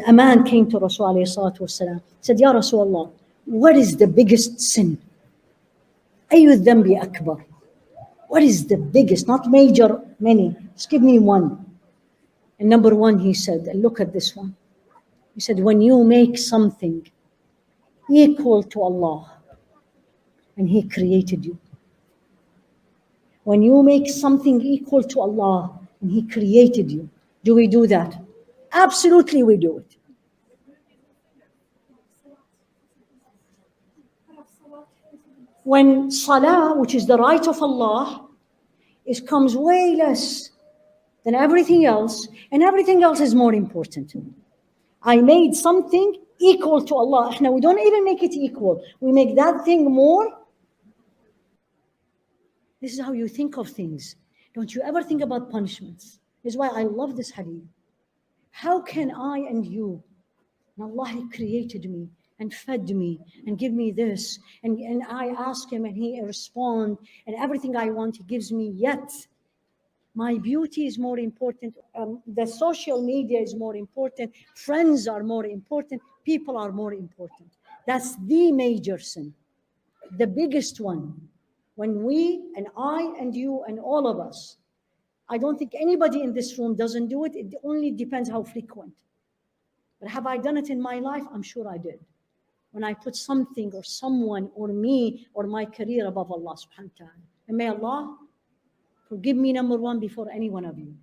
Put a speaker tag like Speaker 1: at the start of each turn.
Speaker 1: a man came to Rasul alayhi salatu wasalam, said, Ya Rasulullah, what is the biggest sin? أي الذنب أكبر? What is the biggest, not major, many? Just give me one. And number one, he said, and look at this one. He said, when you make something equal to Allah, and He created you. When you make something equal to Allah, and He created you, do we do that? Absolutely, we do it. When salah, which is the right of Allah, it comes way less than everything else, and everything else is more important. I made something equal to Allah. Now, we don't even make it equal. We make that thing more. This is how you think of things. Don't you ever think about punishments. This is why I love this hadith. How can I and you, and Allah created me and fed me and give me this, and I ask Him and He responds, and everything I want He gives me, yet my beauty is more important, the social media is more important, friends are more important, people are more important. That's the major sin, the biggest one. When we, and I and you and all of us, I don't think anybody in this room doesn't do it. It only depends how frequent. But have I done it in my life? I'm sure I did. When I put something or someone or me or my career above Allah subhanahu wa ta'ala. And may Allah forgive me, number one, before any one of you.